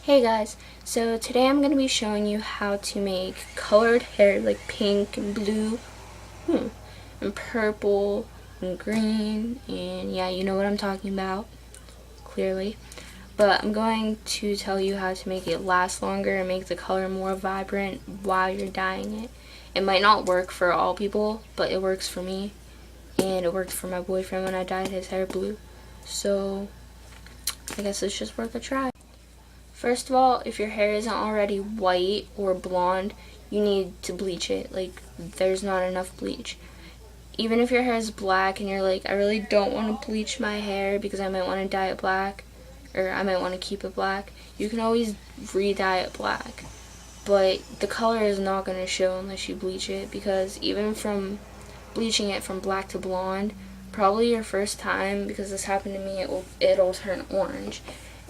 Hey guys, so today I'm going to be showing you how to make colored hair like pink and blue and purple and green, and yeah, you know what I'm talking about, clearly. But I'm going to tell you how to make it last longer and make the color more vibrant while you're dyeing it. It might not work for all people, but it works for me, and it worked for my boyfriend when I dyed his hair blue. So I guess it's just worth a try. First of all, if your hair isn't already white or blonde, you need to bleach it. Like, there's not enough bleach. Even if your hair is black and you're like, I really don't want to bleach my hair because I might want to dye it black, or I might want to keep it black, you can always re-dye it black. But the color is not going to show unless you bleach it, because even from bleaching it from black to blonde, probably your first time, because this happened to me, it'll turn orange.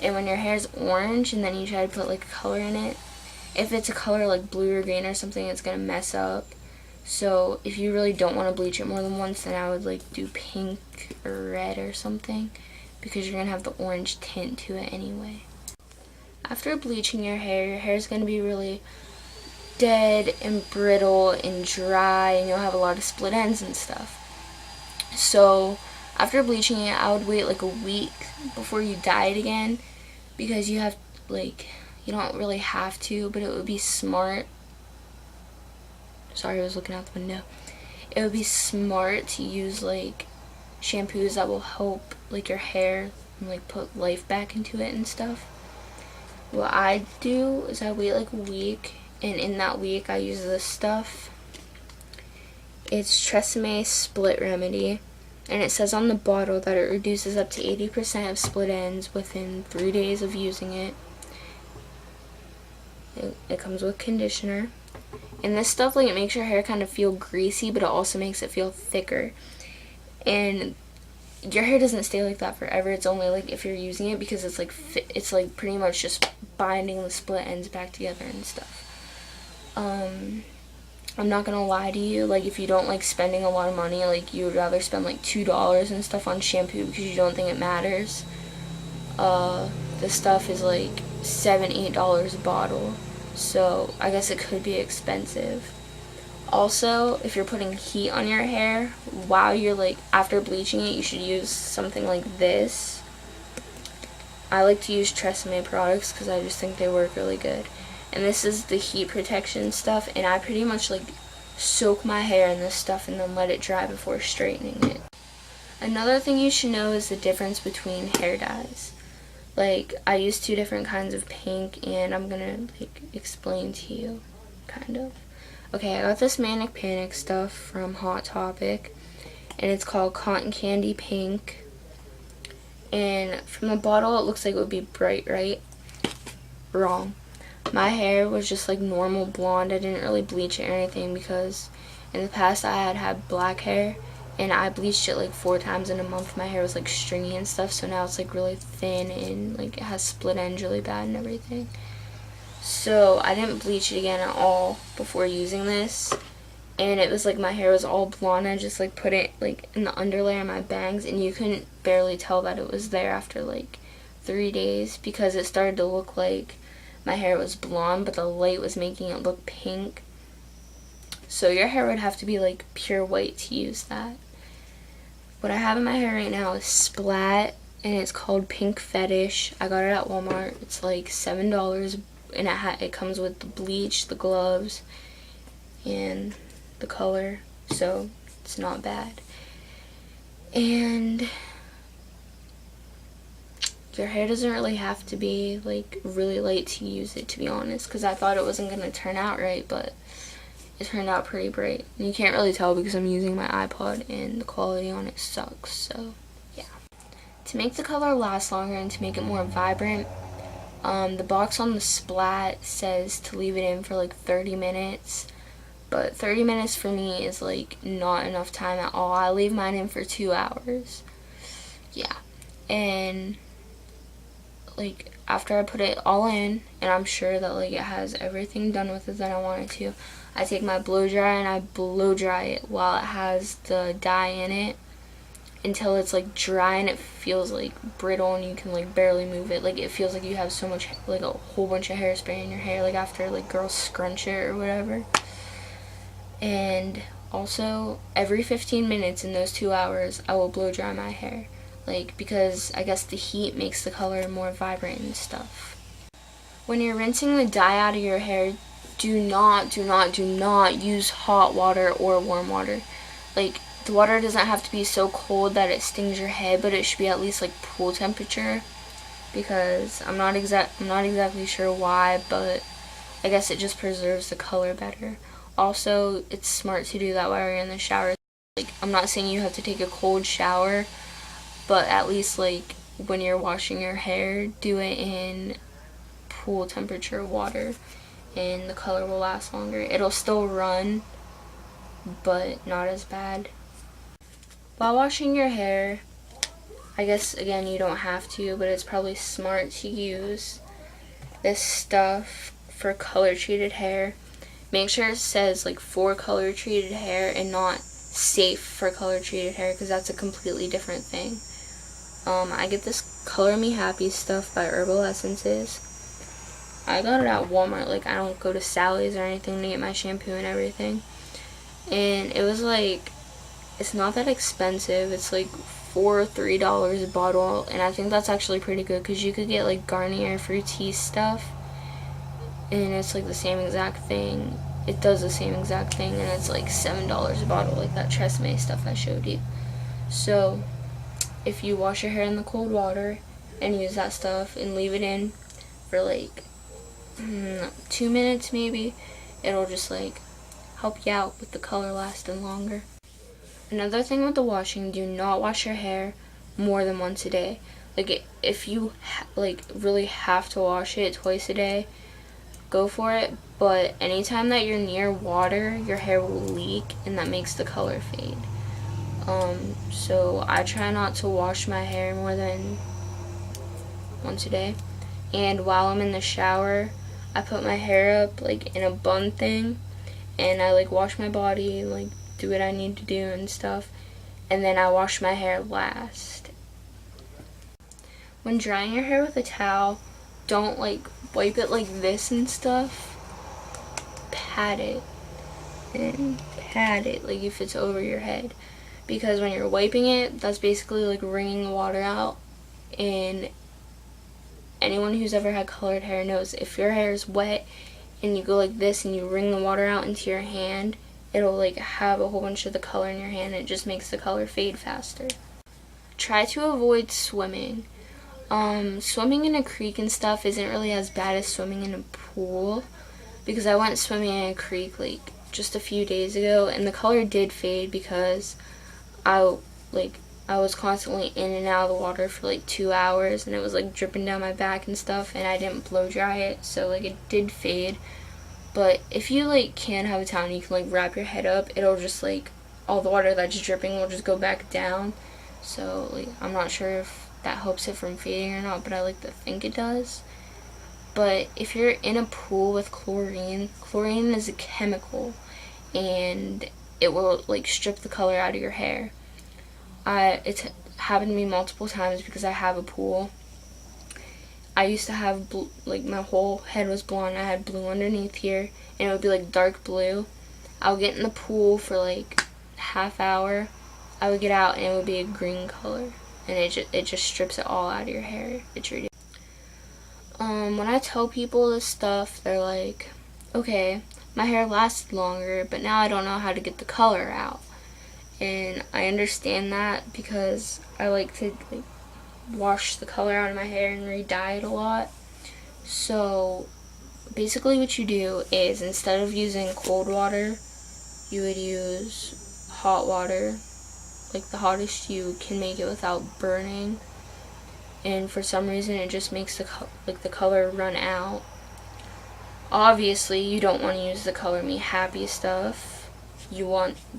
And when your hair's orange and then you try to put like a color in it, if it's a color like blue or green or something, it's going to mess up. So if you really don't want to bleach it more than once, then I would like do pink or red or something, because you're going to have the orange tint to it anyway. After bleaching your hair is going to be really dead and brittle and dry, and you'll have a lot of split ends and stuff. So after bleaching it, I would wait like a week before you dye it again, because you don't really have to, but it would be smart. Sorry, I was looking out the window. It would be smart to use like shampoos that will help like your hair and like put life back into it and stuff. What I do is I wait like a week, and in that week I use this stuff. It's Tresemme Split Remedy, and it says on the bottle that it reduces up to 80% of split ends within 3 days of using it. It comes with conditioner, and this stuff, like, it makes your hair kind of feel greasy, but it also makes it feel thicker. And your hair doesn't stay like that forever. It's only like if you're using it, because it's like pretty much just binding the split ends back together and stuff. I'm not gonna lie to you, like, if you don't like spending a lot of money, like, you would rather spend like $2 and stuff on shampoo because you don't think it matters. This stuff is like $7-8 a bottle, so I guess it could be expensive. Also, if you're putting heat on your hair while you're like after bleaching it, you should use something like this. I like to use Tresemme products because I just think they work really good. And this is the heat protection stuff, and I pretty much like soak my hair in this stuff and then let it dry before straightening it. Another thing you should know is the difference between hair dyes. Like, I use 2 different kinds of pink, and I'm gonna like explain to you, kind of. Okay, I got this Manic Panic stuff from Hot Topic, and it's called Cotton Candy Pink. And from the bottle, it looks like it would be bright, right? Wrong. My hair was just like normal blonde. I didn't really bleach it or anything, because in the past I had black hair, and I bleached it like 4 times in a month. My hair was like stringy and stuff, so now it's like really thin and like it has split ends really bad and everything. So I didn't bleach it again at all before using this, and it was like my hair was all blonde. I just like put it like in the underlayer of my bangs, and you couldn't barely tell that it was there after like 3 days, because it started to look like my hair was blonde, but the light was making it look pink. So your hair would have to be like pure white to use that. What I have in my hair right now is Splat, and it's called Pink Fetish. I got it at Walmart. It's like $7, and it comes with the bleach, the gloves, and the color, so it's not bad. And your hair doesn't really have to be like really light to use it, to be honest, because I thought it wasn't going to turn out right, but it turned out pretty bright. And you can't really tell because I'm using my iPod and the quality on it sucks, so yeah. To make the color last longer and to make it more vibrant, the box on the Splat says to leave it in for like 30 minutes, but 30 minutes for me is like not enough time at all. I leave mine in for 2 hours. Yeah. And like after I put it all in, and I'm sure that like it has everything done with it that I want it to, I take my blow dryer and I blow dry it while it has the dye in it until it's like dry and it feels like brittle and you can like barely move it. Like it feels like you have so much, like a whole bunch of hairspray in your hair, like after like girls scrunch it or whatever. And also every 15 minutes in those 2 hours I will blow dry my hair, like because I guess the heat makes the color more vibrant and stuff. When you're rinsing the dye out of your hair, do not use hot water or warm water. Like, the water doesn't have to be so cold that it stings your head, but it should be at least like pool temperature, because I'm not exactly sure why, but I guess it just preserves the color better. Also, it's smart to do that while you're in the shower. Like, I'm not saying you have to take a cold shower, but at least like when you're washing your hair, do it in pool temperature water and the color will last longer. It'll still run, but not as bad. While washing your hair, I guess again you don't have to, but it's probably smart to use this stuff for color treated hair. Make sure it says like for color treated hair and not safe for color treated hair, because that's a completely different thing. I get this Color Me Happy stuff by Herbal Essences. I got it at Walmart. Like, I don't go to Sally's or anything to get my shampoo and everything. And it was like, it's not that expensive. It's like $4 or $3 a bottle, and I think that's actually pretty good, because you could get like Garnier Fructis stuff and it's like the same exact thing. It does the same exact thing, and it's like $7 a bottle, like that Tresemme stuff I showed you. So if you wash your hair in the cold water and use that stuff and leave it in for like 2 minutes maybe, it'll just like help you out with the color lasting longer. Another thing with the washing, do not wash your hair more than once a day. Like, if you like really have to wash it twice a day, go for it, but anytime that you're near water, your hair will leak and that makes the color fade. So I try not to wash my hair more than once a day. And while I'm in the shower, I put my hair up like in a bun thing, and I like wash my body, like do what I need to do and stuff, and then I wash my hair last. When drying your hair with a towel, don't like wipe it like this and stuff. Pat it and pat it like if it's over your head, because when you're wiping it, that's basically like wringing the water out. And anyone who's ever had colored hair knows if your hair is wet and you go like this and you wring the water out into your hand, it'll like have a whole bunch of the color in your hand, and it just makes the color fade faster. Try to avoid swimming. Swimming in a creek and stuff isn't really as bad as swimming in a pool, because I went swimming in a creek like just a few days ago, and the color did fade because I was constantly in and out of the water for like 2 hours, and it was like dripping down my back and stuff, and I didn't blow dry it, so like it did fade. But if you like can have a towel and you can like wrap your head up, it'll just like all the water that's dripping will just go back down. So like I'm not sure if that helps it from fading or not, but I like to think it does. But if you're in a pool with chlorine is a chemical, and it will like strip the color out of your hair. It's happened to me multiple times because I have a pool. I used to have like my whole head was blonde. I had blue underneath here, and it would be like dark blue. I would get in the pool for like half hour. I would get out and it would be a green color, and it just strips it all out of your hair. It's ridiculous. When I tell people this stuff, they're like, okay, my hair lasted longer, but now I don't know how to get the color out. And I understand that, because I like to like wash the color out of my hair and re-dye it a lot. So basically what you do is, instead of using cold water, you would use hot water, like the hottest you can make it without burning. And for some reason it just makes the color run out. Obviously you don't want to use the Color Me Happy stuff.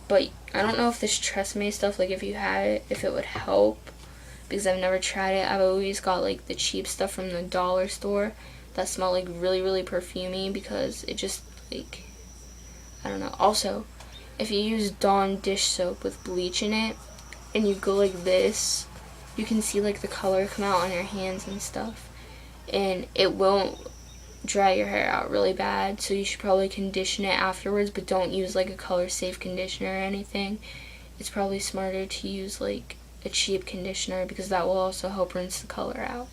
But I don't know if this Tresemme stuff, like if you had it, if it would help, because I've never tried it. I've always got like the cheap stuff from the dollar store that smell like really, really perfumey, because it just like, I don't know. Also, if you use Dawn dish soap with bleach in it, and you go like this, you can see like the color come out on your hands and stuff, and it won't dry your hair out really bad, so you should probably condition it afterwards, but don't use like a color safe conditioner or anything. It's probably smarter to use like a cheap conditioner because that will also help rinse the color out.